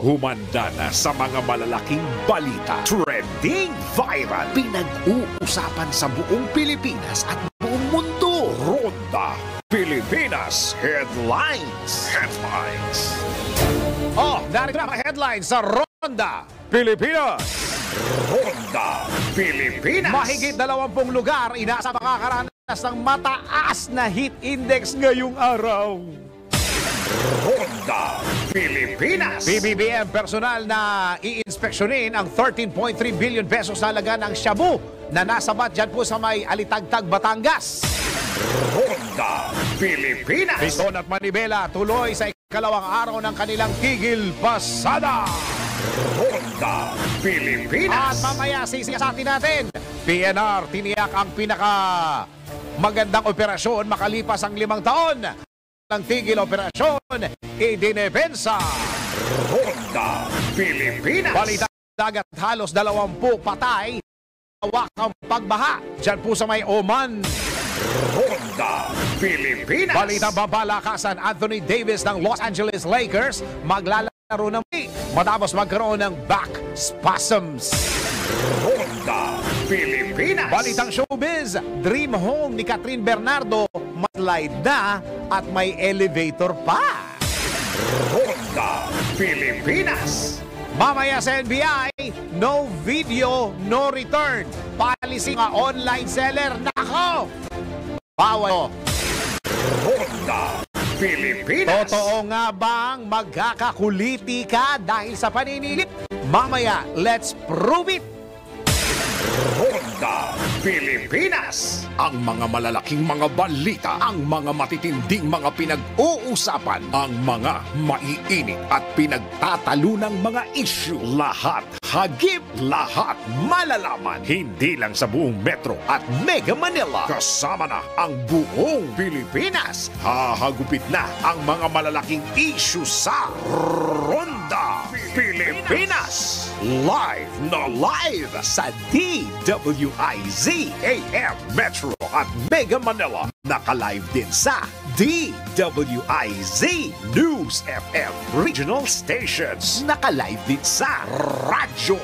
Humanda na sa mga malalaking balita. Trending viral. Pinag-uusapan sa buong Pilipinas at buong mundo. Ronda Pilipinas Headlines. Narito na mga headlines sa Ronda Pilipinas. Ronda Pilipinas. Mahigit 20 lugar inasa makakaranas ng mataas na heat index ngayong araw. Ronda Pilipinas. BBBM personal na iinspeksyonin ang 13.3 billion pesos na halaga ng shabu na nasabat dyan po sa may Alitagtag, Batangas. Ronda Pilipinas. Piston at Manibela tuloy sa ikalawang araw ng kanilang tigil pasada. Ronda Pilipinas. At mamaya sisiyasatin natin, PNR tiniyak ang pinaka magandang operasyon makalipas ang 5 taon. Ang tigil operasyon, idinepensa. Ronda Pilipinas. Balita dagat halos 20 patay. Hawak ang pagbaha dyan po sa may Oman. Ronda Pilipinas. Balita babalakasan, Anthony Davis ng Los Angeles Lakers maglalaro na muli matapos magkaroon ng back spasms. Ronda Pilipinas. Balitang showbiz, dream home ni Catherine Bernardo slide na at may elevator pa. Ronda Pilipinas. Mamaya sa NBI, no video, no return. Policy nga online seller. Nako! Bawal. Ronda Pilipinas. Totoo nga bang magkakakuliti ka dahil sa paninilip? Mamaya, let's prove it. Ronda Pilipinas. Ang mga malalaking mga balita, ang mga matitinding mga pinag-uusapan, ang mga maiinit at pinagtatalunang mga issue. Lahat hagip, lahat malalaman. Hindi lang sa buong Metro at Mega Manila. Kasama na ang buong Pilipinas. Hahagupit na ang mga malalaking issue sa Ronda Pilipinas. Live na live sa DWIZ AM Metro at Mega Manila. Naka-live din sa DWIZ News FM Regional Stations. Naka-live din sa Radyo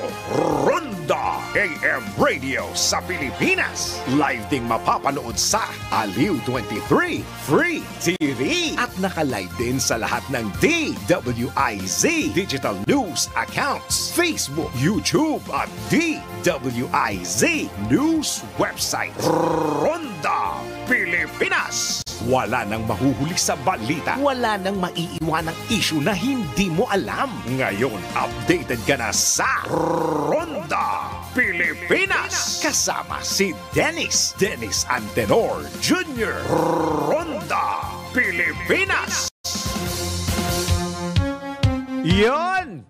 Ronda AM Radio sa Pilipinas. Live ding mapapanood sa Aliw 23 Free TV. At naka-live din sa lahat ng DWIZ Digital News accounts, Facebook, YouTube at DWIZ News website. Ronda Pilipinas. Wala nang mahuhuli sa balita. Wala nang maiiwanang issue na hindi mo alam. Ngayon, updated ka na sa Ronda Pilipinas. Kasama si Dennis Antenor Jr. Ronda Pilipinas. Yon!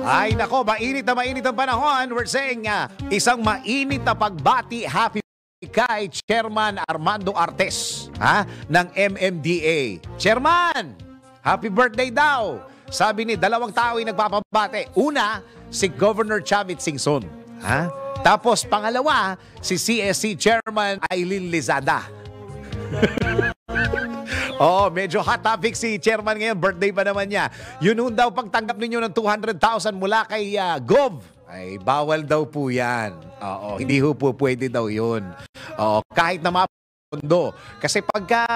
Ay nako, mainit ang panahon. We're saying isang mainit na pagbati, happy kay Chairman Armando Artes ng MMDA. Chairman, happy birthday daw. Sabi ni 2 tao ay nagpapabate. Una, si Governor Chavit Singson. Tapos pangalawa, si CSC Chairman Aileen Lizada. Medyo hot topic si Chairman ngayon. Birthday pa naman niya. Yun daw pagtanggap ninyo ng 200,000 mula kay Gov. Ay, bawal daw po yan. Hindi po pwede daw yun. Kahit na pondo. Kasi pagka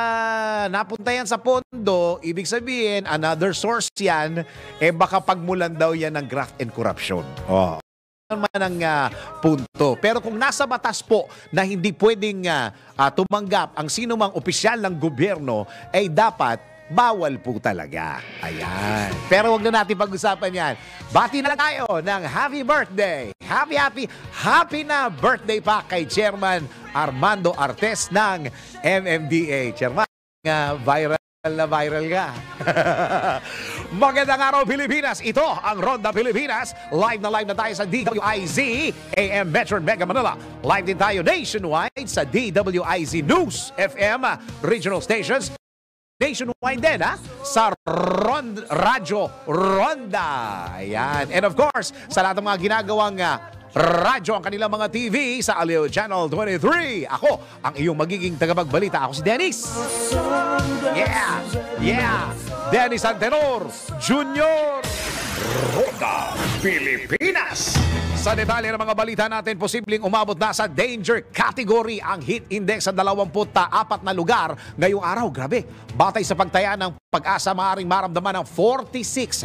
napunta yan sa pondo, ibig sabihin, another source yan, baka pagmulan daw yan ng graft and corruption. Naman ang punto. Pero kung nasa batas po na hindi pwedeng tumanggap ang sino mang opisyal ng gobyerno, ay dapat bawal po talaga. Ayan. Pero wag na natin pag-usapan yan. Bati na lang tayo ng happy birthday. Happy na birthday pa kay Chairman Armando Artes ng MMDA. Chairman, viral ka. Magandang araw, Pilipinas. Ito ang Ronda Pilipinas. Live na tayo sa DWIZ AM Metro Mega Manila. Live din tayo nationwide sa DWIZ News FM Regional Stations. Nationwide din, sa Radyo Ronda. Ayan. And of course, sa lahat ng mga ginagawang radyo, ang kanilang mga TV sa Aliw Channel 23. Ako, ang iyong magiging tagapagbalita. Ako si Dennis. Yeah! Dennis Antenor Jr. Roda Pilipinas. Sa detalye ng mga balita natin, posibleng umabot na sa danger category ang heat index sa 24 na lugar ngayong araw. Grabe. Batay sa pagtaya ng Pag-asa, maaaring maramdaman ng 46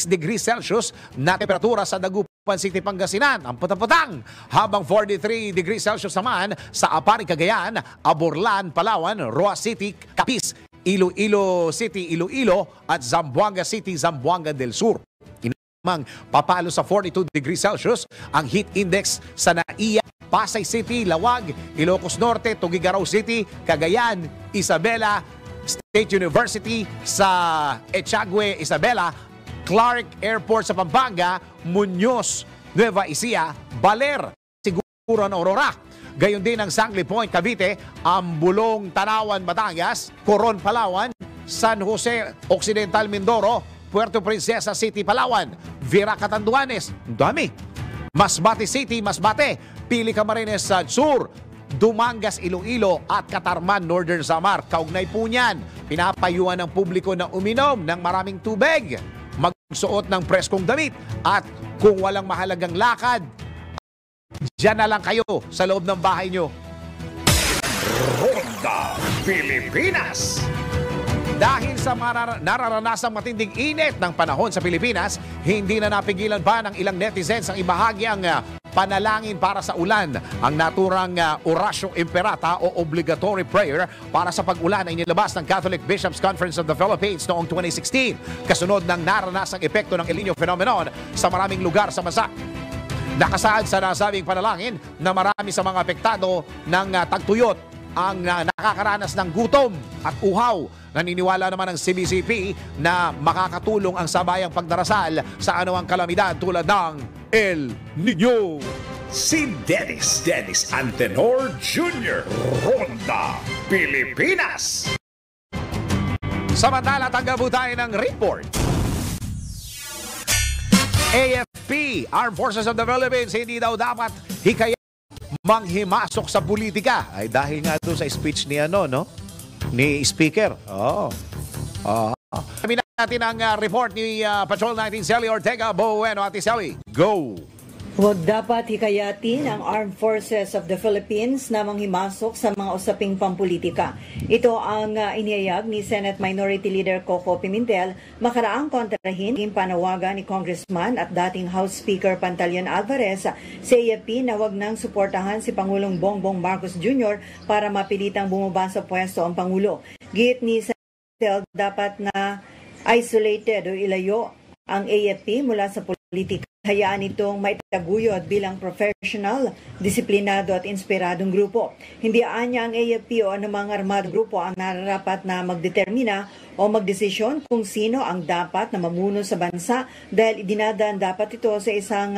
degrees Celsius na temperatura sa Dagupan City, Pangasinan, ang putang-putang. Habang 43 degrees Celsius naman sa Apari, Cagayan, Aborlan, Palawan, Roa City, Capiz, Iloilo City, Iloilo at Zamboanga City, Zamboanga del Sur. Mang papalo sa 42 degrees Celsius ang heat index sa Naiya, Pasay City, Lawag, Ilocos Norte, Tugigaraw City, Cagayan, Isabela, State University sa Echagüe, Isabela, Clark Airport sa Pampanga, Muñoz, Nueva Ecija, Baler, Siguran, Aurora. Gayon din ang Sangli Point, Cavite, Ambulong, Tanawan, Batangas, Coron, Palawan, San Jose Occidental, Mindoro, Puerto Princesa City, Palawan, Vera, Catanduanes, dami. Masbate City, Masbate, Pili, Camarines Sur, Dumangas, Iloilo at Catarman, Northern Samar. Kaugnay po niyan, pinapayuhan ng publiko na uminom ng maraming tubig, magsuot ng preskong damit at kung walang mahalagang lakad, diyan na lang kayo sa loob ng bahay nyo. Roda Pilipinas. Dahil sa nararanasang matinding init ng panahon sa Pilipinas, hindi na napigilan pa ng ilang netizens ang ibahagi ang panalangin para sa ulan. Ang naturang Orasio Imperata o obligatory prayer para sa pag-ulan ay nilabas ng Catholic Bishops' Conference of the Philippines noong 2016. Kasunod ng naranasang epekto ng El Niño phenomenon sa maraming lugar sa bansa. Nakasaad sa nasabing panalangin na marami sa mga apektado ng tagtuyot ang nakakaranas ng gutom at uhaw. Naniniwala naman ng CBCP na makakatulong ang sabayang pagdarasal sa anumang kalamidad tulad ng El Niño. Si Dennis Antenor Jr. Roda Pilipinas. Samantala, tanggap po tayo ng report. AFP, Armed Forces of the Philippines, hindi daw dapat hikayat manghimasok sa politika. Ay dahil nga doon sa speech ni ni Speaker. Sabi natin ang report ni Patrol 19 Sally Ortega. Bueno, Ate Sally, go! Huwag dapat hikayatin ang Armed Forces of the Philippines na manghimasok sa mga usaping pampolitika. Ito ang inihayag ni Senate Minority Leader Coco Pimentel makaraang kontrahin ng panawagan ni Congressman at dating House Speaker Pantaleon Alvarez sa AFP na huwag nang suportahan si Pangulong Bongbong Marcos Jr. para mapilitang bumaba sa pwesto ang Pangulo. Giit ni Pimentel, dapat na isolated o ilayo ang AFP mula sa politika. Hayaan itong maitaguyod bilang professional, disiplinado at inspiradong grupo. Hindi anya ang AFP o anumang armadong grupo ang nararapat na magdetermina o magdesisyon kung sino ang dapat na mamuno sa bansa dahil idinadaan dapat ito sa isang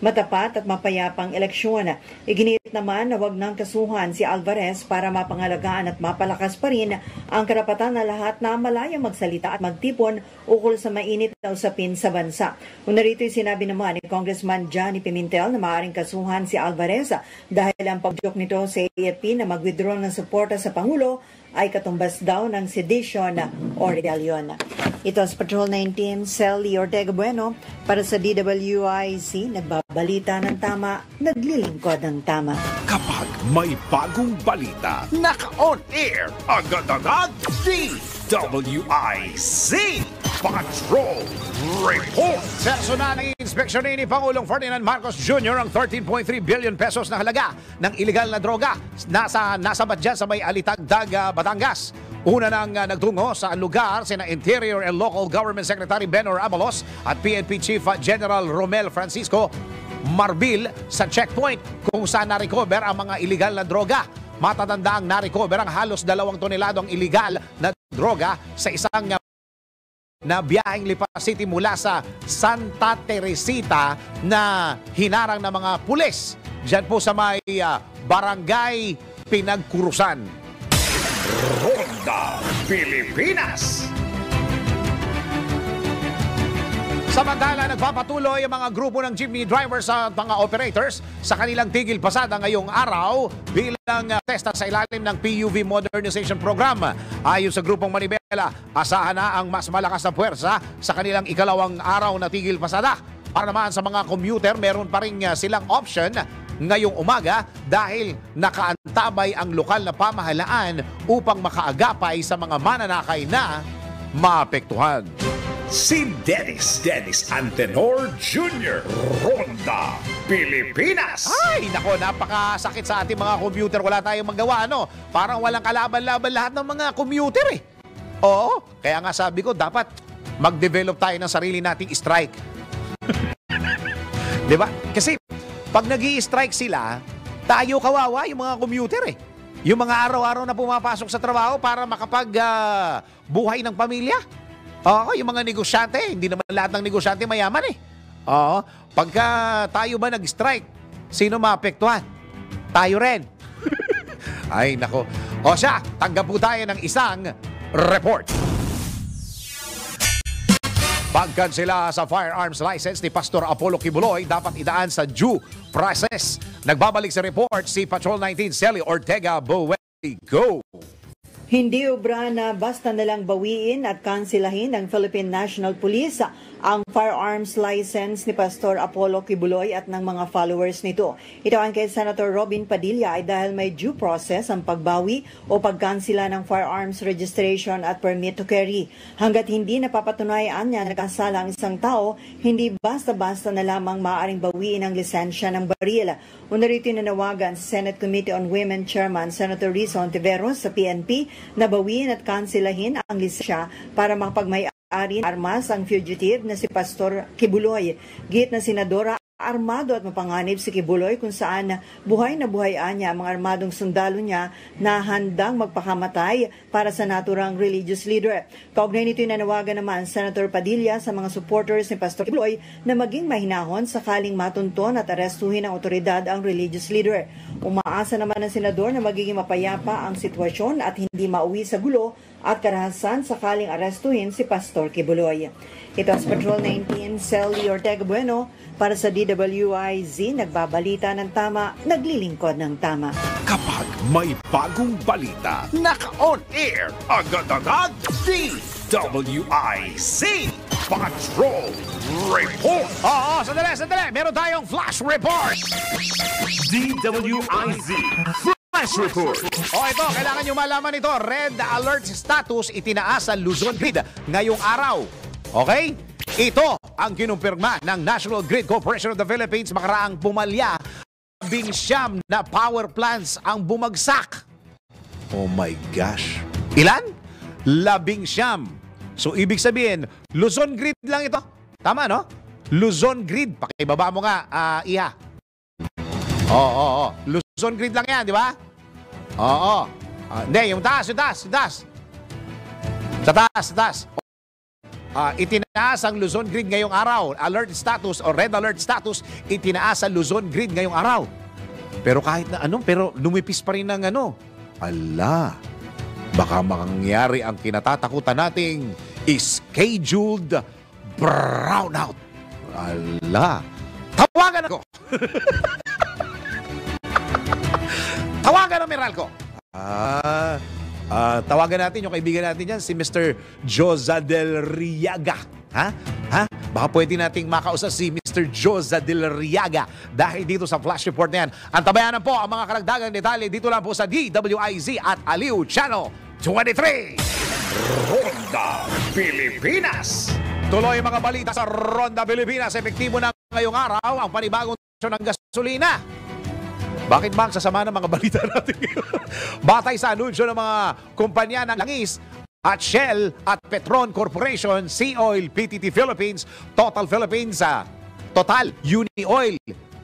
matapat at mapayapang eleksyon. Iginiit naman na wag nang kasuhan si Alvarez para mapangalagaan at mapalakas pa rin ang karapatan na lahat na malayang magsalita at magtipon ukol sa mainit na usapin sa bansa. Una rito'y sinabi naman ni Congressman Johnny Pimentel na maaaring kasuhan si Alvarez dahil ang pagdyok nito sa AFP na mag-withdraw ng suporta sa Pangulo ay katumbas daw ng sedition o rebellion. Ito sa Patrol 19, Sally Ortega Bueno para sa DWIC, nagbabalita ng tama, naglilingkod ng tama. Kapag may bagong balita, naka-on air, agad-agad, DWIC Patrol Report. Personal ng inspeksyon ni Pangulong Ferdinand Marcos Jr. ang 13.3 billion pesos na halaga ng iligal na droga nasabat dyan sa may Alitagdag, Batangas. Una nang nagtungo sa lugar sina Interior and Local Government Secretary Benor Abalos at PNP Chief General Romel Francisco Marbil sa checkpoint kung saan na-recover ang mga iligal na droga. Matatanda ang na-recover ang halos 2 toneladong iligal na droga sa isang na biyaheng Lipa City mula sa Santa Teresita na hinarang ng mga pulis dyan po sa may barangay Pinagkurusan. Roda Pilipinas. Samantala, nagpapatuloy ang mga grupo ng jeepney drivers at mga operators sa kanilang tigil pasada ngayong araw bilang testa sa ilalim ng PUV Modernization Program. Ayon sa grupong Manibela, asahan na ang mas malakas na puwersa sa kanilang ikalawang araw na tigil pasada. Para naman sa mga commuter, meron pa rin silang option ngayong umaga dahil nakaantabay ang lokal na pamahalaan upang makaagapay sa mga mananakay na maapektuhan. Si Dennis Antenor Jr. Ronda Pilipinas. Ay, nako, napakasakit sa ating mga commuter. Wala tayong magawa, ano? Parang walang kalaban-laban lahat ng mga commuter, eh. Oo, kaya nga sabi ko, dapat mag-develop tayo ng sarili nating strike. Diba? Kasi, pag nag-i-strike sila, tayo kawawa yung mga commuter, eh. Yung mga araw-araw na pumapasok sa trabaho para buhay ng pamilya. Oo, yung mga negosyante, hindi naman lahat ng negosyante mayaman, eh. Oo, pagka tayo ba nag-strike, sino maapektuhan? Tayo rin. Ay, nako. O siya, tanggap po tayo ng isang report. Pagkansela sa firearms license ni Pastor Apollo Kibuloy dapat idaan sa due process. Nagbabalik sa report si Patrol 19 Celly Ortega Buweli. Go! Hindi obra na basta nalang bawiin at kansilahin ng Philippine National Police ang firearms license ni Pastor Apollo Kibuloy at ng mga followers nito. Ito ang kay Senator Robin Padilla ay dahil may due process ang pagbawi o pagkansila ng firearms registration at permit to carry. Hanggat hindi napapatunayan niya nagkasala ang isang tao, hindi basta-basta na lamang maaaring bawiin ang lisensya ng baril. Una rito nanawagan sa Senate Committee on Women Chairman Senator Risa Ontiveros sa PNP na bawiin at kansilahin ang lisensya para makapagmay armas ang fugitive na si Pastor Kibuloy. Git na Senadora, armado at mapanganib si Kibuloy kung saan buhay na buhay niya ang mga armadong sundalo niya na handang magpakamatay para sa naturang religious leader. Kaugnay nito nanawagan naman Senator Padilla sa mga supporters ni Pastor Kibuloy na maging mahinahon sakaling matunton at arestuhin ng otoridad ang religious leader. Umaasa naman ng senador na magiging mapayapa ang sitwasyon at hindi mauwi sa gulo at karahasan sakaling arestuhin si Pastor Kibuloy. Ito ang Patrol 19, Celly Ortega Bueno para sa DWIZ, nagbabalita ng tama, naglilingkod ng tama. Kapag may bagong balita, naka-on air, agad-agad, DWIZ Patrol Report. Oo, sandali. Meron tayong flash report. DWIZ Flash Report. Ito, kailangan nyo malaman ito. Red alert status itinaas sa Luzon Grid ngayong araw. Okay? Ito ang kinumpirma ng National Grid Corporation of the Philippines makaraang pumalya. 19 na power plants ang bumagsak. Oh my gosh. Ilan? 19. So, ibig sabihin, Luzon Grid lang ito. Tama, no? Luzon Grid. Pakibaba mo nga, Iha. Oo. Luzon Grid lang yan, di ba? Oo. Hindi, yung taas. Sa taas. Itinaas ang Luzon Grid ngayong araw. Alert status o red alert status, itinaas ang Luzon Grid ngayong araw. Pero kahit na pero lumipis pa rin ng Ala, baka mangyari ang kinatatakutan nating scheduled brownout. Ala, tawagan ako. Tawagan ang Meralco. Tawagan natin yung kaibigan natin dyan, si Mr. Joza del Riaga. Ha? Baka pwede nating makausap si Mr. Joza del Riaga dahil dito sa flash report na yan. Antabayanan po ang mga karagdagang detalye dito lang po sa DWIZ at Aliw Channel 23. Ronda Pilipinas. Tuloy mga balita sa Ronda Pilipinas. Epektibo na ngayong araw ang panibagong presyo ng gasolina. Bakit ba ang sasama ng mga balita natin? Batay sa anunsyo ng mga kumpanya ng langis at Shell at Petron Corporation, Sea Oil, PTT Philippines, Total Philippines, Total, Uni Oil,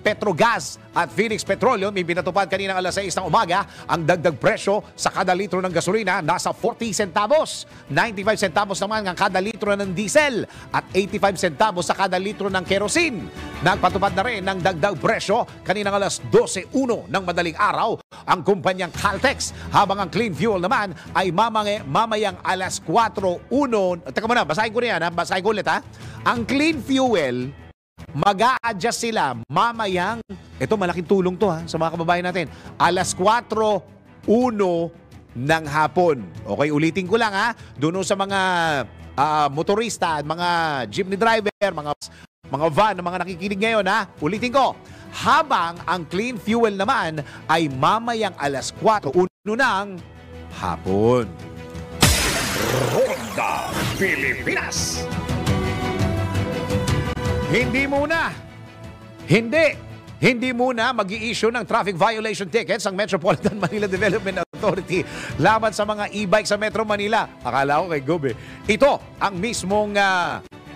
Petrogas at Phoenix Petroleum, ipinatupad kaninang alas 6 ng umaga ang dagdag presyo sa kada litro ng gasolina nasa 40 centavos. 95 centavos naman ang kada litro ng diesel at 85 centavos sa kada litro ng kerosene. Nagpatupad na rin ng dagdag presyo kaninang alas 12:01 ng madaling araw ang kumpanyang Caltex, habang ang clean fuel naman ay mamayang alas 4:01. Teka muna, basahin ko na yan, basahin ko ulit Ang clean fuel, mag-a-adjust sila mamayang, ito malaking tulong to sa mga kababayan natin, alas 4:01 ng hapon. Okay, ulitin ko lang ha. Doon sa mga motorista, mga jeepney driver, mga van, mga nakikinig ngayon ha. Ulitin ko. Habang ang clean fuel naman ay mamayang alas 4:01 ng hapon. Ronda Pilipinas. Hindi muna mag-i-issue ng traffic violation tickets ang Metropolitan Manila Development Authority laban sa mga e-bike sa Metro Manila. Akala ko kay Gobe. Ito ang mismong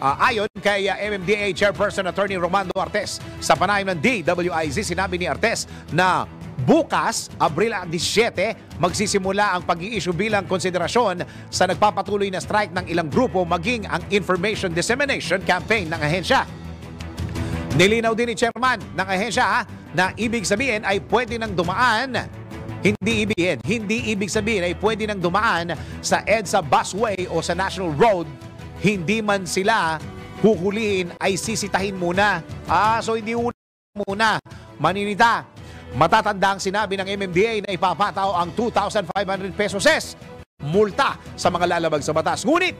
ayon kay MMDA Chairperson Attorney Romando Artes. Sa panayam ng DWIZ, sinabi ni Artes na bukas, Abril 17, magsisimula ang pag-i-issue bilang konsiderasyon sa nagpapatuloy na strike ng ilang grupo maging ang Information Dissemination Campaign ng ahensya. Nilinaw din ni Chairman ng ahensya na ibig sabihin ay pwede nang dumaan, hindi ibig sabihin ay pwede nang dumaan sa EDSA busway o sa National Road, hindi man sila huhulihin ay sisitahin muna. So hindi muna maninita. Matatanda ang sinabi ng MMDA na ipapataw ang 2,500 pesos multa sa mga lalabag sa batas. Ngunit,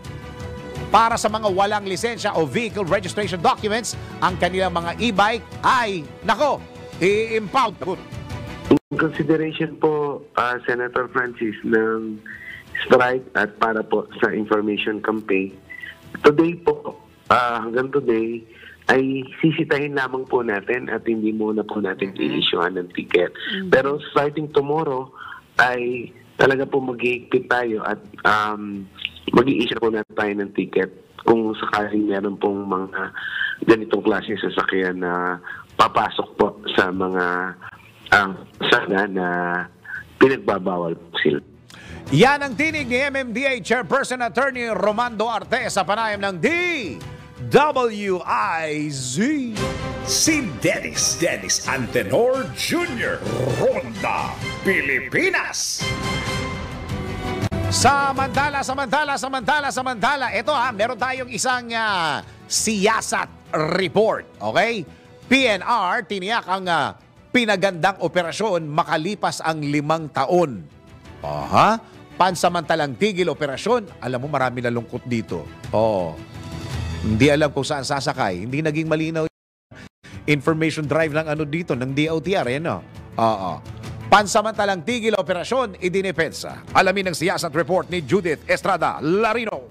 para sa mga walang lisensya o vehicle registration documents, ang kanilang mga e-bike ay, i-impound. In consideration po, Senator Francis, ng strike at para po sa information campaign, today po, hanggang today, ay sisitahin lamang po natin at hindi muna po natin i-issuean ng ticket. Pero starting tomorrow, ay talaga po mag-iigpit tayo at mag-i-issue po natin tayo ng ticket kung sakaling meron pong mga ganitong klase sasakyan na papasok po sa mga sana na pinagbabawal po sila. Yan ang tinig ni MMDA Chairperson Attorney Romando Artes sa panayam ng DWIZ. Si Dennis Antenor Jr. Ronda Pilipinas. Samantala. Ito meron tayong isang siyasat report. Okay? PNR, tiniyak ang pinagandang operasyon makalipas ang 5 taon. Pansamantalang tigil operasyon. Alam mo, marami na lungkot dito. Hindi alam kung saan sasakay. Hindi naging malinaw information drive ng dito, ng DOTR. Pansamantalang tigil operasyon, idinipensa. Alamin ang siyasat report ni Judith Estrada Larino.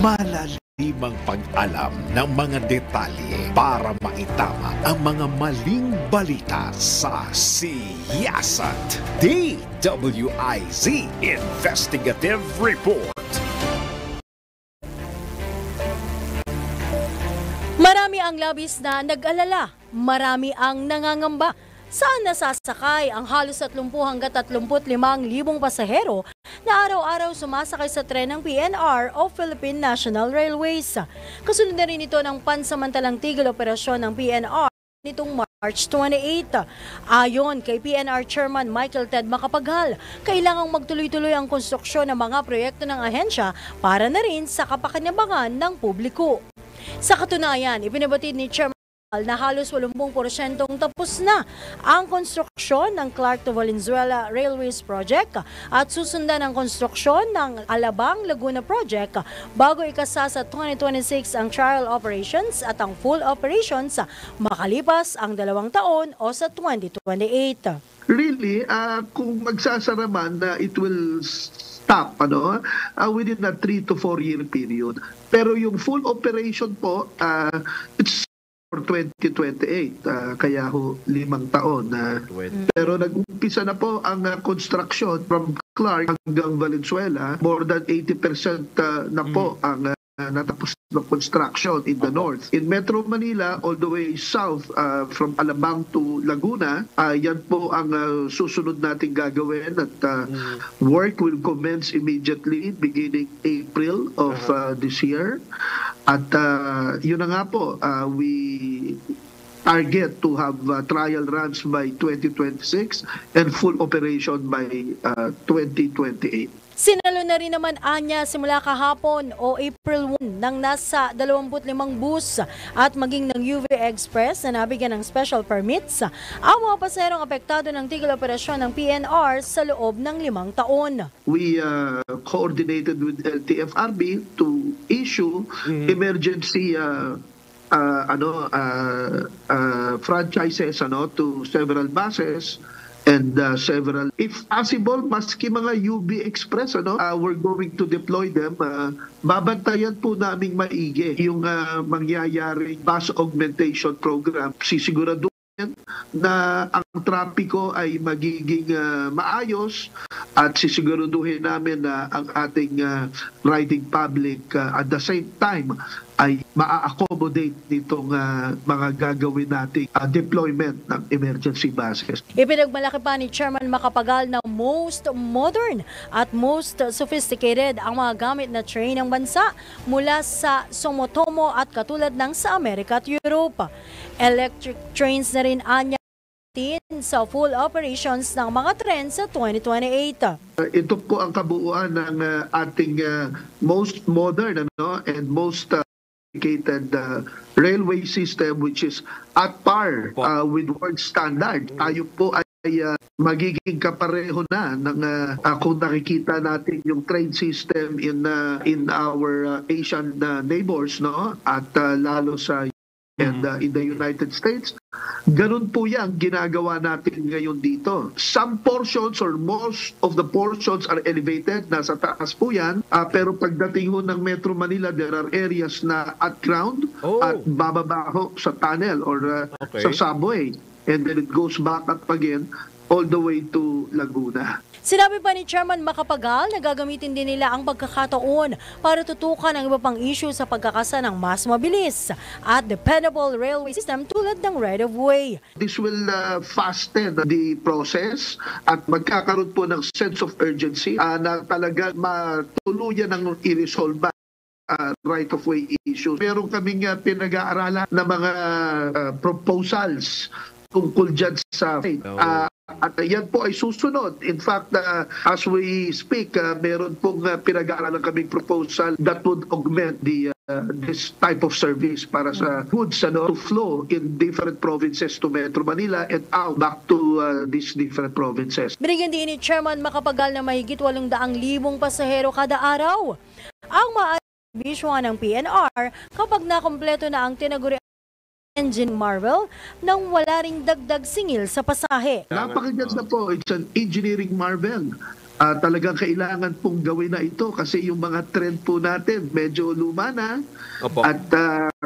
Malalimang pag-alam ng mga detalye para maitama ang mga maling balita sa siyasat. DWIZ Investigative Report. Marami ang labis na nag-alala, marami ang nangangamba. Saan nasasakay ang halos 30 hanggang 35,000 pasahero na araw-araw sumasakay sa tren ng PNR o Philippine National Railways. Kasunod na rin ito ng pansamantalang tigil operasyon ng PNR nitong March 28. Ayon kay PNR Chairman Michael Ted Macapagal, kailangang magtuloy-tuloy ang konstruksyon ng mga proyekto ng ahensya para na rin sa kapakinabangan ng publiko. Sa katunayan, ibinabatid ni Chairman na halos 80% tapos na ang konstruksyon ng Clark to Valenzuela Railways Project at susundan ang konstruksyon ng Alabang Laguna Project bago ikasa sa 2026 ang trial operations at ang full operations makalipas ang 2 taon o sa 2028. Really, kung magsasara man, it will stop within a 3 to 4 year period. Pero yung full operation po, it's for 2028, kaya 5 taon. Pero nag-umpisa na po ang construction from Clark hanggang Valenzuela. More than 80% na po ang natapos na construction in the north. In Metro Manila, all the way south from Alabang to Laguna, yan po ang susunod nating gagawin at work will commence immediately beginning April of this year. At yun na nga po, we target to have trial runs by 2026 and full operation by 2028. Sinalo na rin naman anya simula kahapon o April 1 ng nasa 25 bus at maging ng UV Express na nabigyan ng special permits ang mga pasaherong apektado ng tigil operasyon ng PNR sa loob ng 5 taon. We coordinated with LTFRB to issue emergency franchises to several buses and several, if possible, maski mga UB Express, we're going to deploy them. Babantayan po naming maigi yung mangyayaring bus augmentation program. Sisiguraduhin na ang trapiko ay magiging maayos at sisiguraduhin namin na ang ating riding public at the same time ay maa-accommodate nitong mga gagawin nating deployment ng emergency buses. Ipinagmalaki pa ni Chairman Macapagal na most modern at most sophisticated ang mga gamit na train ng bansa mula sa Sumitomo at katulad ng sa Amerika at Europe. Electric trains na rin anya sa full operations ng mga tren sa 2028. Ito po ang kabuuan ng ating most modern and most sophisticated railway system which is at par with world standard. Tayo po ay magiging kapareho na ng kung nakikita natin yung train system in our Asian neighbors, at lalo sa and in the United States. Ganun po yan ginagawa natin ngayon dito. Some portions or most of the portions are elevated, nasa taas po yan. Pero pagdating ho ng Metro Manila, there are areas na at ground at bababa ho sa tunnel or sa subway. And then it goes back up again all the way to Laguna. Sinabi pa ni Chairman Macapagal na gagamitin din nila ang pagkakataon para tutukan ang iba pang issue sa pagkakasa ng mas mabilis at dependable railway system tulad ng right-of-way. This will fasten the process at magkakaroon po ng sense of urgency na talaga matuluyan ng i-resolve right-of-way issues. Meron kaming pinag-aaralan na mga proposals tungkol dyan sa at yan po ay susunod. In fact, as we speak, meron pong pinag-aaralan kaming proposal that would augment this type of service para sa goods to flow in different provinces to Metro Manila and out back to these different provinces. Binigyan din ni Chairman Macapagal na mahigit 800,000 pasahero kada araw ang maaabisyohan ng PNR kapag nakompleto na ang tinaguri engine marvel nang wala ring dagdag singil sa pasahe. Napakaganda po. It's an engineering marvel. Talagang kailangan pong gawin na ito kasi yung mga trend po natin medyo luma na at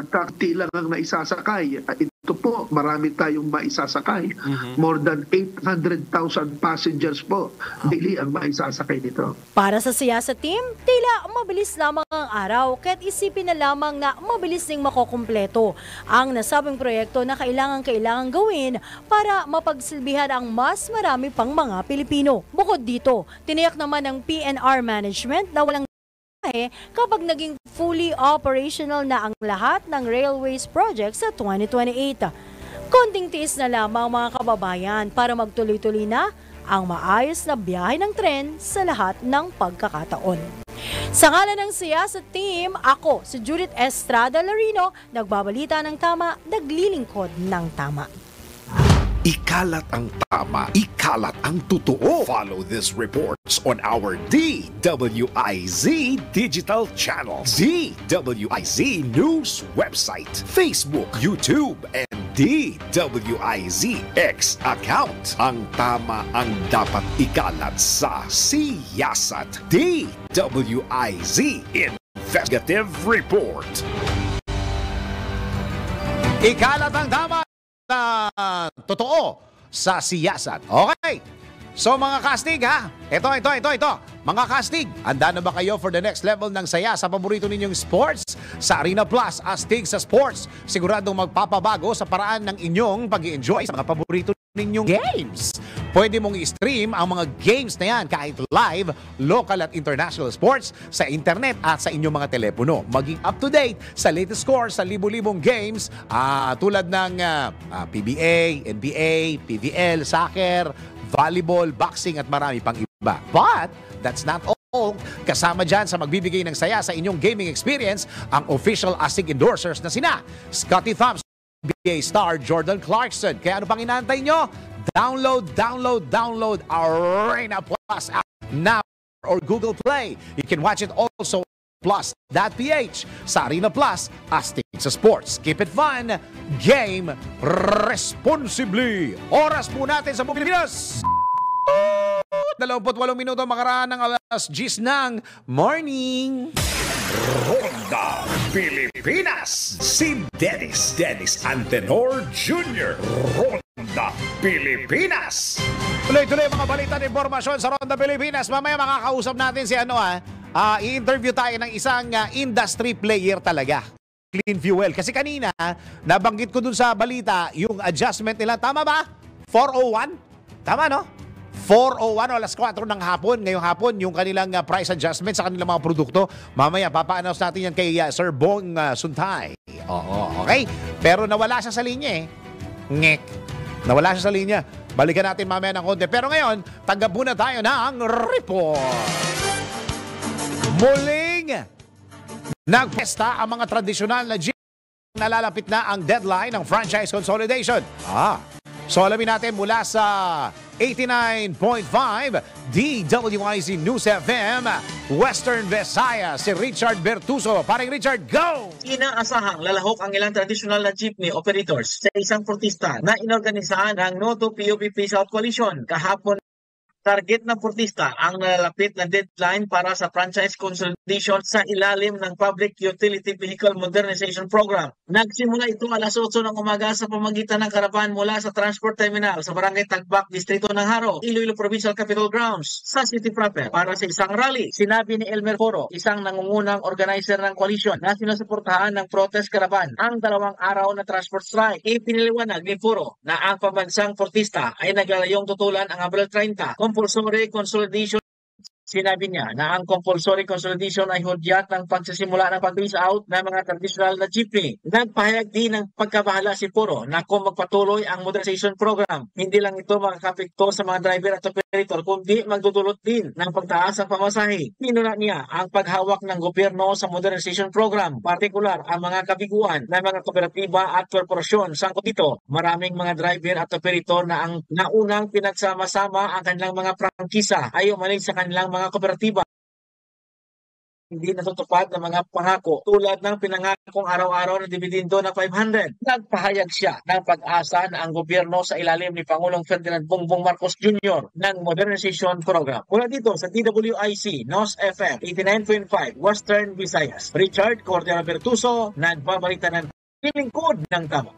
kakti lang ang naisasakay. Ito po, marami tayong maisasakay. More than 800,000 passengers po daily ang maisasakay nito. Para sa siyasa team, tila mabilis lamang ang araw kahit isipin na lamang na mabilis ding makokumpleto ang nasabing proyekto na kailangang gawin para mapagsilbihan ang mas marami pang mga Pilipino. Bukod dito, tiniyak naman ng PNR management na walang kapag naging fully operational na ang lahat ng railways project sa 2028. Konting tiis na lamang mga kababayan para magtuloy-tuloy na ang maayos na biyahe ng tren sa lahat ng pagkakataon. Sa ngalan ng siyasat team, ako si Judith Estrada Larino, nagbabalita ng tama, naglilingkod ng tama. Ikalat ang tama, ikalat ang totoo. Follow these reports on our DWIZ digital channel, DWIZ News website, Facebook, YouTube, and DWIZ X account. Ang tama ang dapat ikalat sa siyasat. DWIZ Investigative Report. Ikalat ang tama na totoo sa siyasat. Okay. So mga kastig ito. Mga kastig, handa na ba kayo for the next level ng saya sa paborito ninyong sports? Sa Arena Plus, astig sa sports, siguradong magpapabago sa paraan ng inyong pag-i-enjoy sa mga paborito ninyong games. Pwede mong i-stream ang mga games na yan kahit live, local at international sports sa internet at sa inyong mga telepono. Maging up-to-date sa latest scores sa libu-libong games tulad ng PBA, NBA, PVL, soccer, volleyball, boxing at marami pang iba. But that's not all. Kasama dyan sa magbibigay ng saya sa inyong gaming experience, ang official ASIC endorsers na sina Scotty Thompson, NBA star Jordan Clarkson. Kaya ano pang inaantay nyo? Download Arena Plus app now or Google Play. You can watch it also Plus.ph sa Arena Plus, astig sa sports. Keep it fun, game responsibly. Oras po natin sa Pilipinas. 28 minuto makaraan ng alas 10 ng morning. Ronda Pilipinas. Si Dennis Antenor Jr. Ronda Pilipinas. Tuloy-tuloy mga balita at informasyon sa Ronda Pilipinas. Mamaya makakausap natin si i-interview tayo ng isang industry player talaga. Clean fuel. Kasi kanina, nabanggit ko dun sa balita, yung adjustment nila. Tama ba? 401? Tama, no? 4:01 o alas 4 ng hapon. Ngayong hapon, yung kanilang price adjustment sa kanilang mga produkto. Mamaya, papa-announce natin yan kay Sir Bong Suntay. Oo, okay? Pero nawala siya sa linya eh. Ngek. Nawala siya sa linya. Balikan natin mamaya ng konti. Pero ngayon, tanggap muna tayo ng report. Muling nagpesta ang mga tradisyonal na gym. Nalalapit na ang deadline ng franchise consolidation. So alamin natin mula sa 89.5 DWIZ News FM Western Visayas, si Richard Bertuso. Paring Richard, go! Inaasahang lalahok ang ilang traditional na jeepney operators sa isang protesta na inorganisahan ng No to PUP Peace Out Coalition. Kahapon, target ng protesta ang nalalapit na deadline para sa franchise consolidation sa ilalim ng Public Utility Vehicle Modernization Program. Nagsimula ito alas 8 ng umaga sa pamagitan ng karavan mula sa Transport Terminal sa Barangay Tagbak, Distrito ng Haro, Iloilo Provincial Capitol Grounds sa City Proper para sa isang rally. Sinabi ni Elmer Foro, isang nangungunang organizer ng coalition na sinusuportahan ng protest caravan, ang 2 araw na transport strike. Ipiniliwanag ni Foro na ang pambansang protesta ay naglalayong tutulan ang Abril 30. Compulsory consolidation. Sinabi niya na ang compulsory consolidation ay hudyat ng pagsisimula ng pag-phase out ng mga traditional na jeepney. Nagpahayag din ng pagkabahala si Puro na kung magpatuloy ang modernization program, hindi lang ito makakapekto sa mga driver at operator, kundi magdudulot din ng pagtaas ng pamasahe. Pinuna niya ang paghawak ng gobyerno sa modernization program, partikular ang mga kabiguan ng mga kooperatiba at korporasyon. Sangkot dito, maraming mga driver at operator na ang naunang pinagsama-sama ang kanilang mga prangkisa ay umalis sa kanilang mga kooperatiba. Hindi natutupad ng mga pangako tulad ng pinangakong araw-araw na dibidindo na 500. Nagpahayag siya ng pag-asa na ang gobyerno sa ilalim ni Pangulong Ferdinand Bongbong Marcos Jr. ng modernization program. Mula dito sa DWIC, NOS FM 89.5 Western Visayas, Richard Cordero Bertuso, nagbabalita ng lingkod ng tama.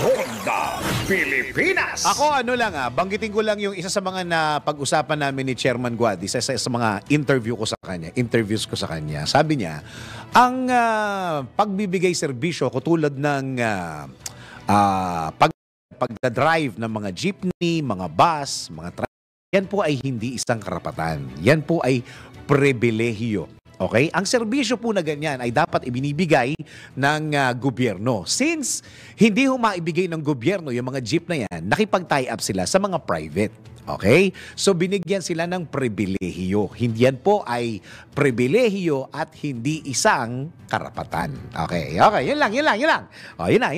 Ronda Pilipinas. Ako banggitin ko lang yung isa sa mga pag-usapan namin ni Chairman Guad, isa sa mga interviews ko sa kanya. Sabi niya, ang pagbibigay serbisyo katulad ng pagdadrive ng mga jeepney, mga bus, mga truck, yan po ay hindi isang karapatan. Yan po ay pribilehiyo. Okay? Ang serbisyo po na ganyan ay dapat ibinibigay ng gobyerno. Since hindi maibigay ng gobyerno yung mga jeep na yan, nakipag-tie up sila sa mga private. Okay? So binigyan sila ng pribilehiyo. Hindi yan po ay pribilehiyo at hindi isang karapatan. Okay, yun lang. O, yun lang.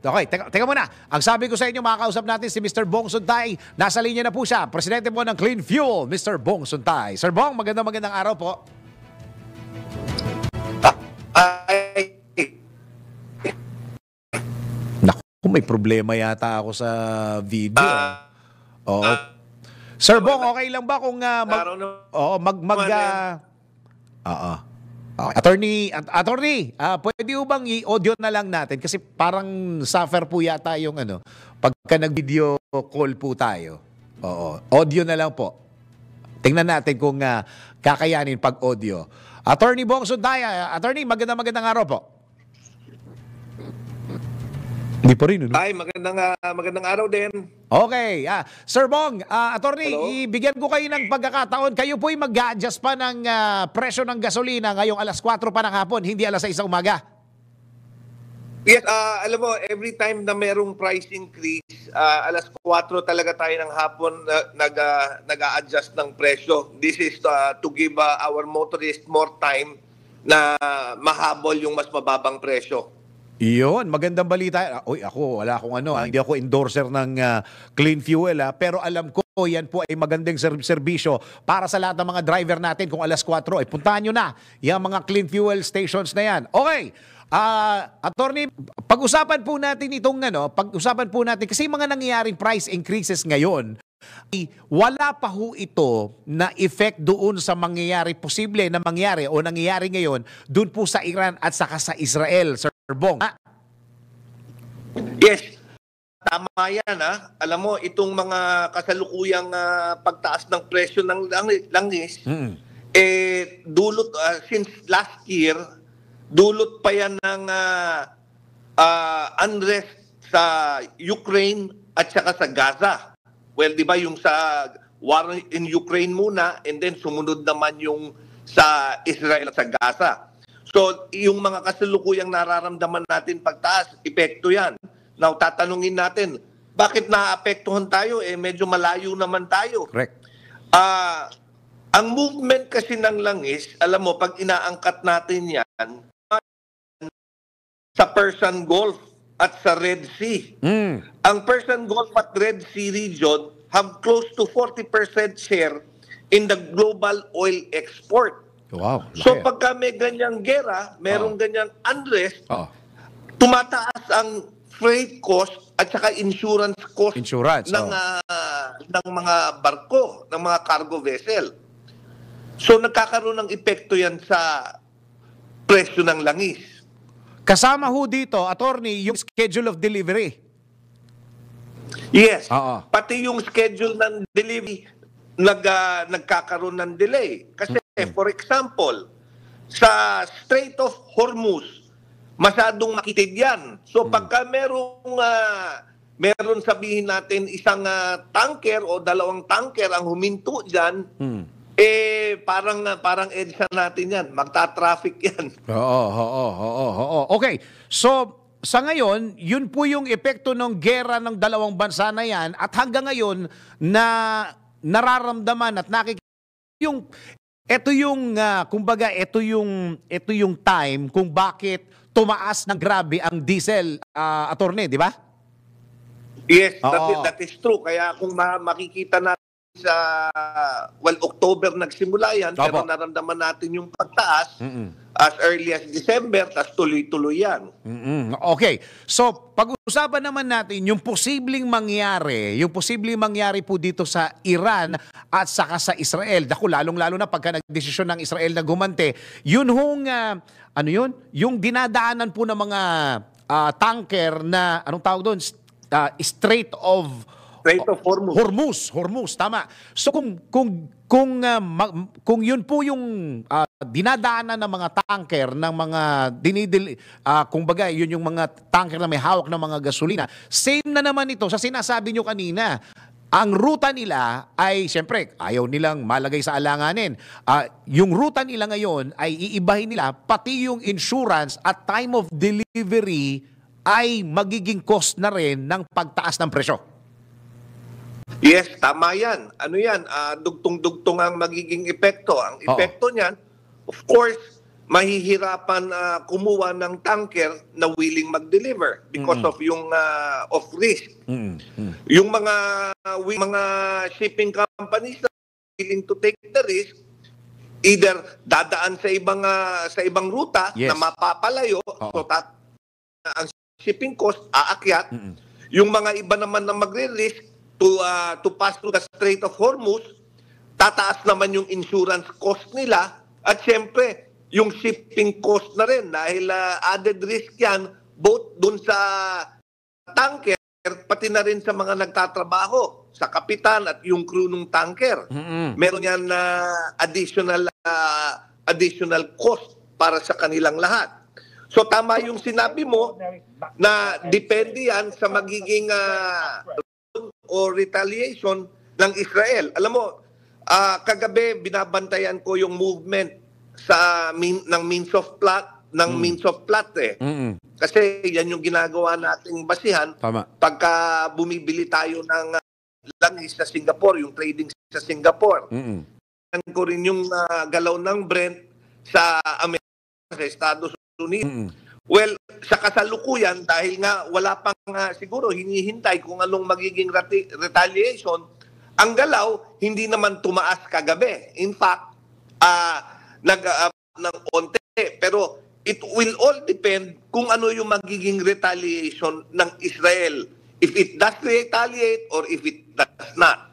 Okay, teka muna. Ang sabi ko sa inyo, makakausap natin si Mr. Bong Suntay. Nasa linya na po siya. Presidente po ng Clean Fuel, Mr. Bong Suntay. Sir Bong, magandang araw po. Naku, may problema yata ako sa video. Oo. Sir Bong, okay lang ba kung Attorney, pwede ho bang i-audio na lang natin kasi parang suffer po yata yung pagka nag-video call po tayo. Oo, audio na lang po. Tingnan natin kung kakayanin pag audio. Attorney Bong Suntay, Attorney, magandang araw po. Hindi pa rin, Ay, magandang araw din. Okay. Sir Bong, Attorney, Hello? ibigyan ko kayo ng pagkakataon. Kayo po'y mag-a-adjust pa ng presyo ng gasolina ngayong alas 4 pa ng hapon, hindi alas 6 umaga. Yes, alam mo, every time na merong price increase, alas 4 talaga tayo ng hapon nag-a-adjust ng presyo. This is to give our motorists more time na mahabol yung mas mababang presyo. Iyon, magandang balita. Uy, wala akong hindi ako endorser ng clean fuel, pero alam ko yan po ay magandang serbisyo para sa lahat ng mga driver natin. Kung alas 4, ay puntahan nyo na yung mga clean fuel stations na yan. Okay, Attorney, pag-usapan po natin kasi mga nangyayaring price increases ngayon, wala pa ho ito na effect doon sa posible na mangyari o nangyayari ngayon doon po sa Iran at saka sa Israel, Sir Bong. Yes, tama yan. Alam mo, itong mga kasalukuyang pagtaas ng presyo ng langis, dulot, since last year, dulot pa yan ng unrest sa Ukraine at saka sa Gaza. Well, di ba yung sa war in Ukraine muna and then sumunod naman yung sa Israel at sa Gaza. So, yung mga kasalukuyang nararamdaman natin pagtaas, epekto yan. Now, tatanungin natin, bakit naapektuhan tayo? Medyo malayo naman tayo. Correct. Ang movement kasi ng langis, alam mo, pag inaangkat natin yan, sa Persian Gulf at sa Red Sea. Ang Persian Gulf at Red Sea region have close to 40% share in the global oil export. Wow. So pagka may ganyang gera, merong ganyang unrest, tumataas ang freight cost at saka insurance cost ng mga barko, ng mga cargo vessel. So nagkakaroon ng epekto yan sa presyo ng langis. Kasama ho dito, Attorney, yung schedule of delivery. Yes. Pati yung schedule ng delivery nagkakaroon ng delay. Kasi for example, sa Strait of Hormuz, masyadong makitid yan. So pagka meron sabihin natin isang tanker o dalawang tanker ang huminto dyan, parang EDSA natin yan. Magta-traffic yan. Okay. So, sa ngayon, yun po yung epekto ng gera ng dalawang bansa na yan at hanggang ngayon na nararamdaman at nakikita ito yung time kung bakit tumaas ng grabe ang diesel, Attorney, di ba? Yes, that is true. Kaya kung makikita natin sa October nagsimula yan, pero naramdaman natin yung pagtaas as early as December, tas tuloy-tuloy yan. Okay. So, pag-usapan naman natin yung posibleng mangyari po dito sa Iran at saka sa Israel. Lalong-lalo na pagka nagdesisyon ng Israel na gumante, yun hong, yung dinadaanan po ng mga tanker na, anong tawag doon? Strait of Hormuz, tama. So kung yun po yung dinadaanan ng mga tanker ng mga kumbaga yun yung mga tanker na may hawak ng mga gasolina. Same na naman ito sa sinasabi nyo kanina. Ang ruta nila ay, siyempre, ayaw nilang malagay sa alanganin. Yung ruta nila ngayon ay iibahin nila, pati yung insurance at time of delivery ay magiging cost na rin ng pagtaas ng presyo. Yes, tama yan. Ano yan? Dugtong-dugtong ang magiging epekto. Ang epekto niyan, of course, mahihirapan kumuha ng tanker na willing mag-deliver because of yung of risk. Yung mga shipping companies na willing to take the risk, either dadaan sa ibang ruta na mapapalayo, so ang shipping cost aakyat. Yung mga iba naman na magre-risk to pass through the Strait of Hormuz, tataas naman yung insurance cost nila at syempre yung shipping cost na rin dahil added risk yan both dun sa tanker pati na rin sa mga nagtatrabaho, sa kapitan at yung crew ng tanker. Meron yan additional cost para sa kanilang lahat. So tama yung sinabi mo na depende yan sa magiging o retaliation ng Israel. Alam mo, kagabi binabantayan ko yung movement ng means of ng means of plot eh. Kasi yan yung ginagawa nating basihan. Tama. Pagka bumibili tayo ng langis sa Singapore, yung trading sa Singapore. Yan ko rin yung galaw ng Brent sa Amerika, sa Estados Unidos. Well, sa kasalukuyan, dahil nga wala pang siguro hinihintay kung anong magiging retaliation, ang galaw hindi naman tumaas kagabi. In fact, ng onte. Pero it will all depend kung ano yung magiging retaliation ng Israel. If it does retaliate or if it does not.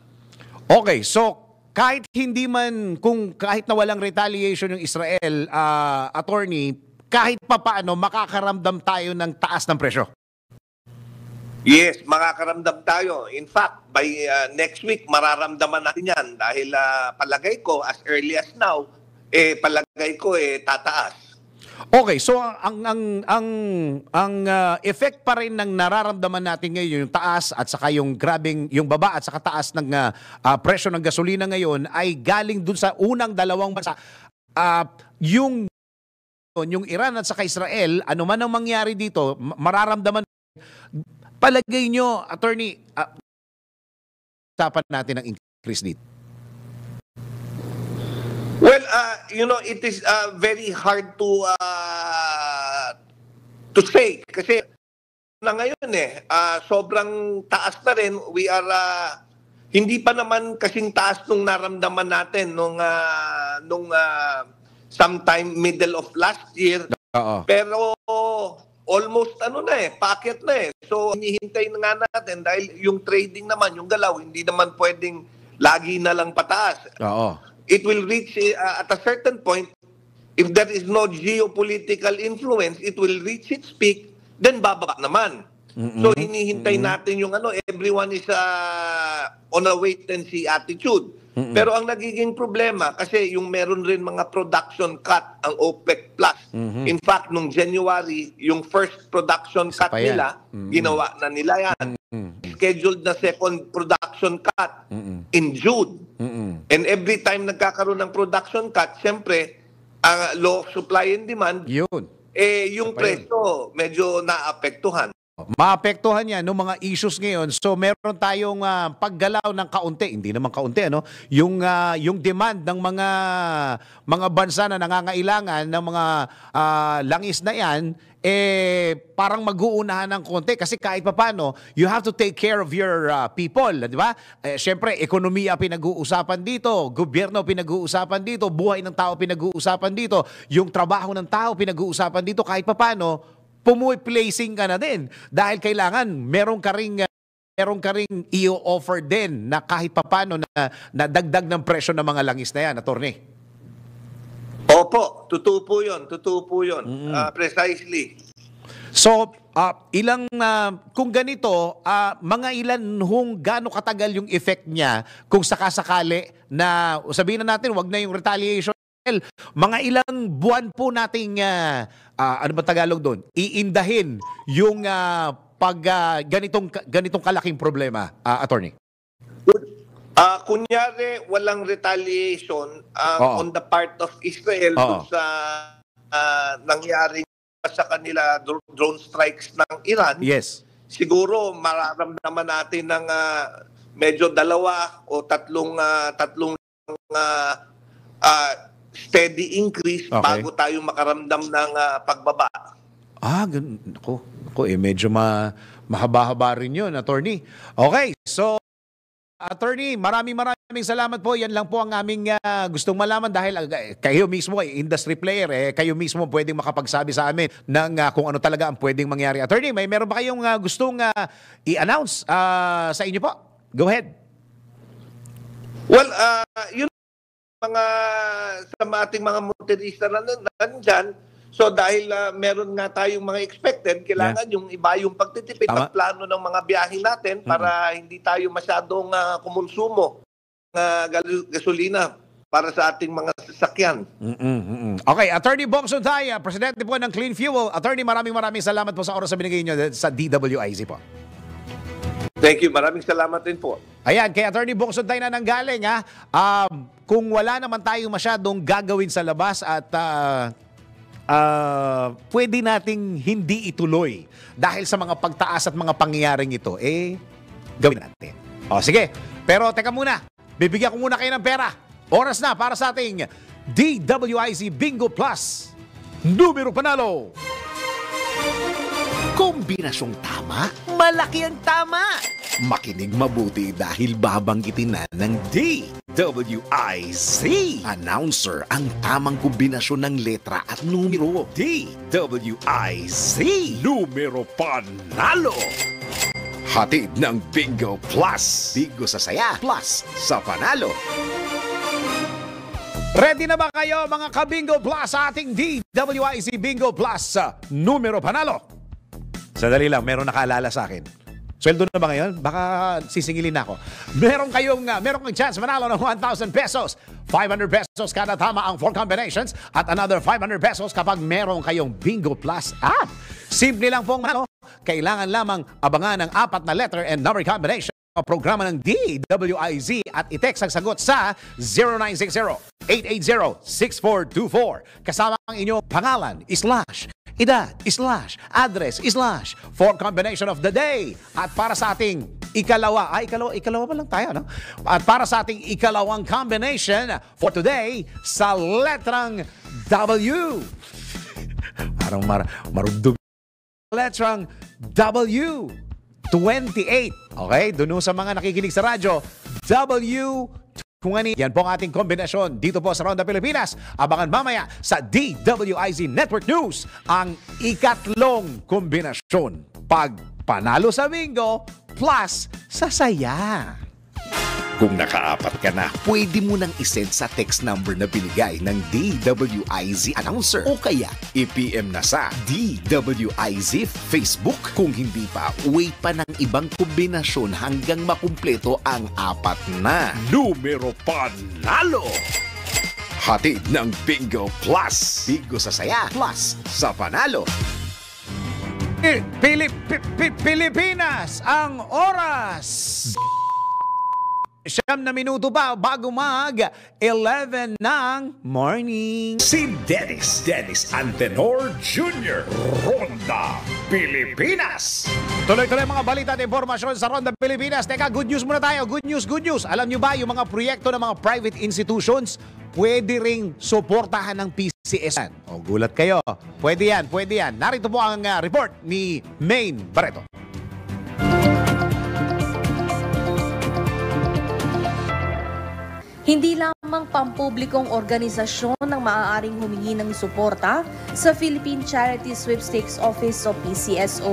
Okay, so kahit hindi man, kahit na walang retaliation ng Israel, attorney, kahit pa paano makakaramdam tayo ng taas ng presyo? Yes, makakaramdam tayo. In fact, by next week, mararamdaman natin yan dahil palagay ko, as early as now, palagay ko tataas. Okay, so ang effect pa rin ng nararamdaman natin ngayon, yung taas at saka yung grabing, yung baba at saka taas ng presyo ng gasolina ngayon ay galing dun sa unang dalawang bansa. Yung Iran at saka Israel, ano man ang mangyari dito, mararamdaman. Palagay nyo, attorney, usapan natin ang increase dito. Well, it is very hard to say kasi na ngayon sobrang taas na rin. We are hindi pa naman kasing taas nung naramdaman natin nung sometime middle of last year. Pero almost paakyat na. So hinihintay na nga natin dahil yung trading naman, yung galaw, hindi naman pwedeng lagi na lang pataas. It will reach at a certain point, if there is no geopolitical influence, it will reach its peak, then bababa naman. So hinihintay natin yung everyone is on a wait and see attitude. Pero ang nagiging problema, kasi yung meron rin mga production cut ang OPEC Plus. In fact, nung January, yung first production cut nila, ginawa na nila yan. Scheduled na second production cut in June. And every time nagkakaroon ng production cut, siyempre, ang law of supply and demand, yung presyo medyo naapektuhan. Maapektuhan yan ng mga issues ngayon. So meron tayong paggalaw ng kaunti, hindi naman kaunti yung demand ng mga bansa na nangangailangan ng mga langis na yan parang mag-uunahan ng konti kasi kahit papaano you have to take care of your people, di ba? Syempre, ekonomiya pinag-uusapan dito, gobyerno pinag-uusapan dito, buhay ng tao pinag-uusapan dito, yung trabaho ng tao pinag-uusapan dito, kahit papaano pumuwi-placing ka na din dahil kailangan meron ka ring i-offer din na kahit papano na dagdag ng presyo ng mga langis na yan, attorney. Opo, totoo po yun. Precisely. So, kung ganito, mga ilan gaano katagal yung effect niya kung sakasakali na, sabihin na natin, wag na yung retaliation, mga ilang buwan po nating, ano ba Tagalog doon? Iindahin yung ganitong kalaking problema, attorney. Kunyari, walang retaliation on the part of Israel dun sa nangyari sa kanila drone strikes ng Iran. Yes. Siguro mararamdaman natin ng medyo dalawa o tatlong steady increase bago tayo makaramdam ng pagbaba. Medyo mahaba-haba rin yun, attorney. Okay, so attorney, maraming salamat po. Yan lang po ang aming gustong malaman dahil kayo mismo ay industry player. Kayo mismo pwedeng makapagsabi sa amin ng kung ano talaga ang pwedeng mangyari. Attorney, meron ba kayong gustong i-announce sa inyo po? Go ahead. Well, yun sa ating mga motorista na nandyan. So dahil meron nga tayong mga expected, kailangan yung iba yung pagtitipid at plano ng mga biyahe natin para hindi tayo masyadong kumonsumo ng gasolina para sa ating mga sasakyan. Okay, Attorney Bong Suntay, Presidente po ng Clean Fuel. Attorney, maraming salamat po sa oras na binigay niyo sa DWIZ po. Thank you. Maraming salamat din po. Ayan, kay Attorney Bong Suntay na nanggaling kung wala naman tayong masyadong gagawin sa labas at pwede nating hindi ituloy dahil sa mga pagtaas at mga pangyayaring ito, gawin natin. O, sige. Pero teka muna, bibigyan ko muna kayo ng pera. Oras na para sa ating DWIZ Bingo Plus. Numero panalo. Kombinasyong tama, malaki ang tama. Makinig mabuti dahil babanggitin na ng DWIZ. Announcer ang tamang kombinasyon ng letra at numero. DWIZ. Numero panalo. Hatid ng Bingo Plus. Bingo sa saya, plus sa panalo. Ready na ba kayo mga ka-Bingo Plus sa ating DWIZ Bingo Plus numero panalo? Sadali lang, meron nakaalala sa akin. Sweldo na ba ngayon? Baka sisingilin na ako. Meron kayong chance manalo ng 1,000 pesos. 500 pesos kada tama ang 4 combinations at another 500 pesos kapag meron kayong Bingo Plus app. Simple lang pong manalo. Kailangan lamang abangan ang 4 na letter and number combination o programa ng DWIZ at i-text ang sagot sa 0960-880-6424 kasama ang inyong pangalan, edad, address, 4 combination of the day. At para sa ating ikalawa pa lang tayo, no? At para sa ating ikalawang combination for today sa letrang W. Parang marundog. Letrang W. 28. Okay? Doon sa mga nakikinig sa radyo, W20. Yan po ang ating kombinasyon dito po sa Ronda Pilipinas. Abangan mamaya sa DWIZ Network News ang ikatlong kombinasyon. Pag panalo sa bingo, plus sa saya. Kung nakaapat ka na, pwede mo nang isend sa text number na binigay ng DWIZ announcer o kaya i-PM na sa DWIZ Facebook. Kung hindi pa, wait pa ng ibang kombinasyon hanggang makumpleto ang 4 na numero panalo. Hatid ng Bingo Plus. Bingo sa saya, plus sa panalo. Pilipinas, ang oras. 9 na minuto pa bago mag 11 ng morning. Si Dennis Antenor Jr. Ronda Pilipinas. Tuloy-tuloy mga balita at impormasyon sa Ronda Pilipinas. Teka, good news muna tayo. Good news. Alam nyo ba yung mga proyekto ng mga private institutions pwede ring suportahan ng PCS? O, gulat kayo. Pwede yan. Narito po ang report ni Maine Barreto. Hindi lamang pampublikong organisasyon ang maaaring humingi ng suporta sa Philippine Charity Sweepstakes Office o PCSO.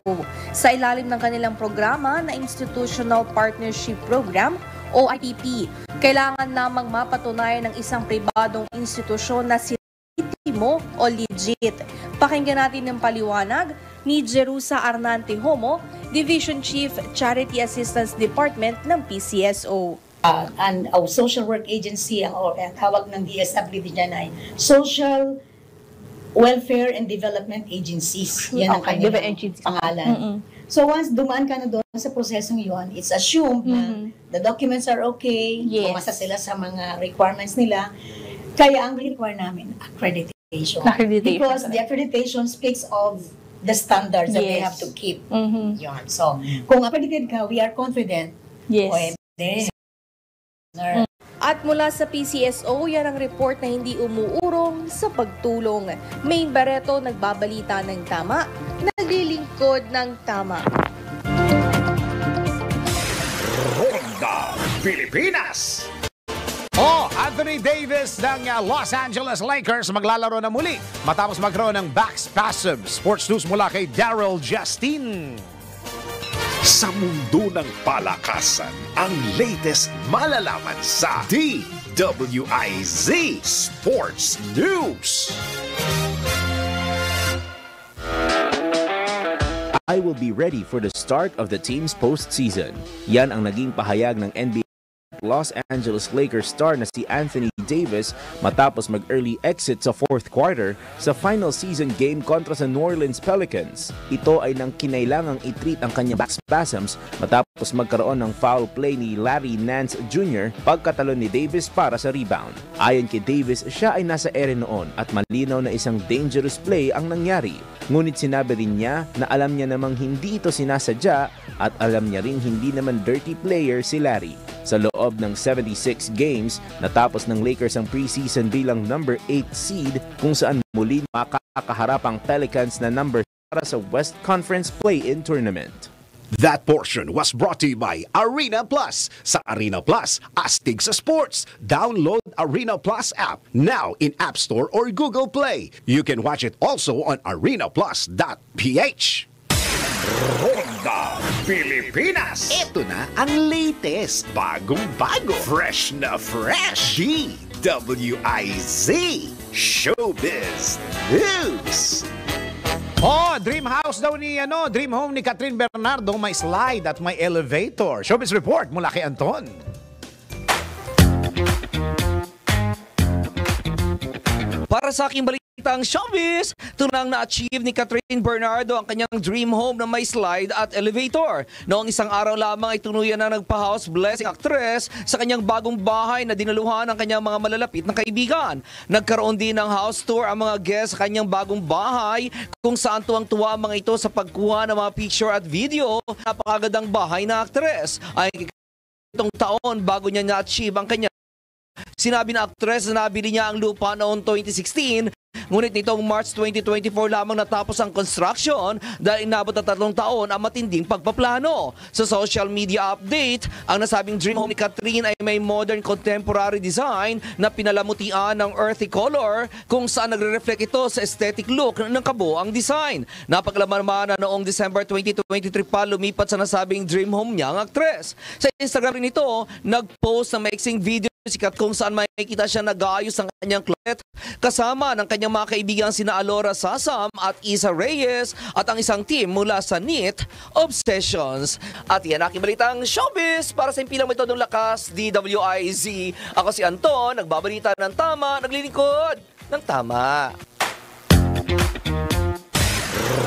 Sa ilalim ng kanilang programa na Institutional Partnership Program o IPP, kailangan lamang mapatunayan ng isang pribadong institusyon na legitimo o legit. Pakinggan natin ng paliwanag ni Jerusa Arnante Homo, Division Chief Charity Assistance Department ng PCSO. And our social work agency, ang tawag ng DSWD dyan ay Social Welfare and Development Agencies. Yan ang kanilang pangalan. So once dumaan ka na doon sa prosesong yun, it's assumed na the documents are okay, pumasa sila sa mga requirements nila. Kaya ang require namin, accreditation. Because the accreditation speaks of the standards that they have to keep. Yun. So kung accredited ka, we are confident. At mula sa PCSO, yan ang report na hindi umuurong sa pagtulong. Maine Barreto, nagbabalita ng tama, naglilingkod ng tama. Ronda Pilipinas. Anthony Davis ng Los Angeles Lakers maglalaro na muli matapos magkaroon ng back spasm. Sports news mula kay Daryl Justin. Sa mundo ng palakasan, ang latest malalaman sa DWIZ Sports News. I will be ready for the start of the team's postseason. Yan ang naging pahayag ng NBA Los Angeles Lakers star na si Anthony Davis matapos mag-early exit sa fourth quarter sa final season game kontra sa New Orleans Pelicans. Ito ay nang kinailangang i-treat ang kanyang back spasms matapos magkaroon ng foul play ni Larry Nance Jr. pagkatalon ni Davis para sa rebound. Ayon kay Davis, siya ay nasa ere noon at malinaw na isang dangerous play ang nangyari. Ngunit sinabi rin niya na alam niya namang hindi ito sinasadya at alam niya rin hindi naman dirty player si Larry. Sa loob ng 76 games, natapos ng Lakers ang preseason bilang number 8 seed kung saan muli makakaharap ang Pelicans na number para sa West Conference Play-In Tournament. That portion was brought to you by Arena Plus. Sa Arena Plus, astig sa sports. Download Arena Plus app now in App Store or Google Play. You can watch it also on arenaplus.ph. Ronda Pilipinas. Ito na ang latest, bagong-bago, fresh na fresh. DWIZ Showbiz News. Oh, dream house daw ni dream home ni Catherine Bernardo, may slide at may elevator. Showbiz report mula kay Anton. Para sa aking balitang showbiz, tunang na-achieve ni Catherine Bernardo ang kanyang dream home na may slide at elevator. Noong isang araw lamang ay tuluyan na nagpa-house blessing actress sa kanyang bagong bahay na dinaluhan ng kanyang mga malalapit na kaibigan. Nagkaroon din ng house tour ang mga guests sa kanyang bagong bahay kung saan tuwang-tuwa ang mga ito sa pagkuha ng mga picture at video. Napakagandang bahay na actress. Ay itong taon bago niya na-achieve ang kanyang sinabi na actress na nabili niya ang lupa noong 2016, ngunit nitong March 2024 lamang natapos ang construction dahil inabot na 3 taon ang matinding pagpaplano. Sa social media update, ang nasabing dream home ni Catherine ay may modern contemporary design na pinalamutian ng earthy color kung saan nagre-reflect ito sa aesthetic look ng kabuoang design. Napaglaman na noong December 2023 pa lumipat sa nasabing dream home niya ang actress. Sa Instagram rin ito, nag-post ng maiksing video sikat kung saan makikita siya nag-aayos ng kanyang closet kasama ng kanyang mga kaibigan sina Alora Sasam at Isa Reyes at ang isang team mula sa NIT Obsessions. At yan aking balitang showbiz para sa impilang metodong lakas, DWIZ. Ako si Anton, nagbabalita ng tama, naglilingkod ng tama.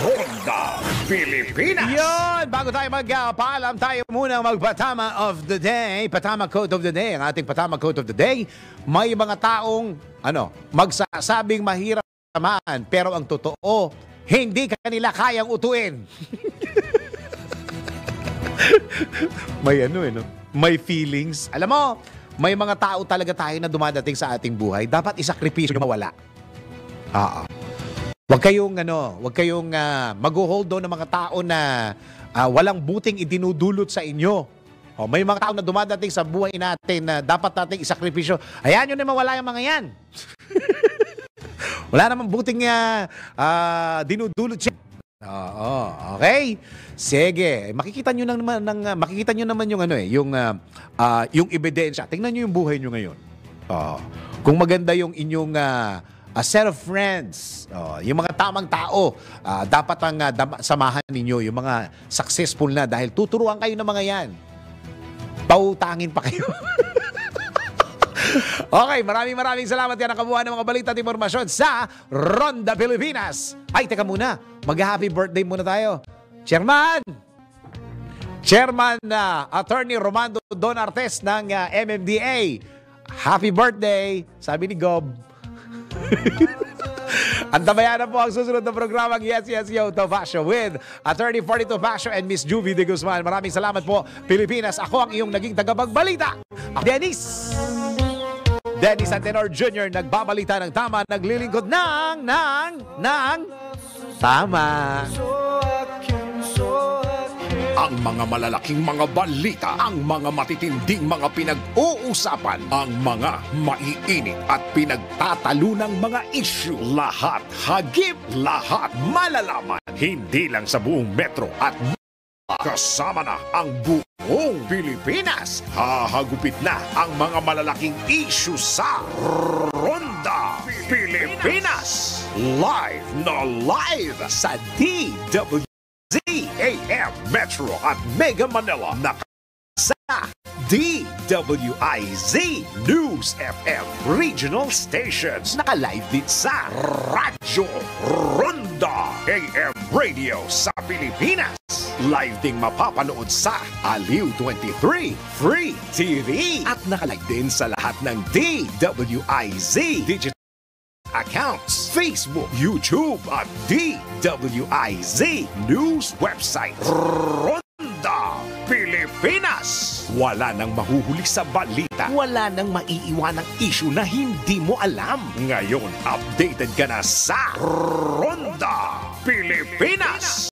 Ronda Pilipinas. Yon, bago tayo magpaalam, tayo muna magpatama of the day. Patama quote of the day. Ang ating patama quote of the day, may mga taong magsasabing mahirap naman, pero ang totoo, hindi kanila kayang utuin. May may feelings. Alam mo, may mga tao talaga tayo na dumadating sa ating buhay. Dapat isakripisyo mawala. Huwag kayong mag-hold on ng mga tao na walang buting idinudulot sa inyo. May mga tao na dumadating sa buhay natin na dapat nating isakripisyo. Hayaan nyo na mawala yung mga yan. Wala namang buting dinudulot siya. Okay? Sige, makikita nyo naman yung ebidensya. Tingnan nyo yung buhay nyo ngayon. Kung maganda yung inyong a set of friends, yung mga tamang tao, dapat ang samahan ninyo, yung mga successful na dahil tuturuan kayo ng mga yan. Pautangin pa kayo. Okay, maraming salamat yan ang kabuuan ng mga balita at impormasyon sa Ronda Pilipinas. Ay, teka muna, mag-happy birthday muna tayo. Chairman Attorney Romando Don Artes ng MMDA. Happy birthday, sabi ni Gob. Antabayan na po ang susunod na programang Yes, Yes, Yo to Fashion with Attorney 42 Fashion and Miss Juvie de Guzman. Maraming salamat po, Pilipinas. Ako ang iyong naging tagapagbalita, Dennis Antenor Jr. Nagbabalita ng tama, naglilingkod ng tama. Ang mga malalaking mga balita, ang mga matitinding mga pinag-uusapan, ang mga maiinit at pinagtatalunang mga issue. Lahat hagip, lahat malalaman. Hindi lang sa buong metro at kasama na ang buong Pilipinas. Hahagupit na ang mga malalaking issue sa Ronda Pilipinas. Live na live sa DWZ AM Metro at Mega Manila. DWIZ News FM Regional Stations. Naka-live din sa Radyo Ronda AM Radio sa Pilipinas. Live ding mapapanood sa Aliw 23 Free TV. At naka-live din sa lahat ng DWIZ digital accounts, Facebook, YouTube at DWIZ News website. Ronda Pilipinas. Wala nang mahuhuli sa balita. Wala nang maiiwanang issue na hindi mo alam. Ngayon, updated ka na sa Ronda Pilipinas.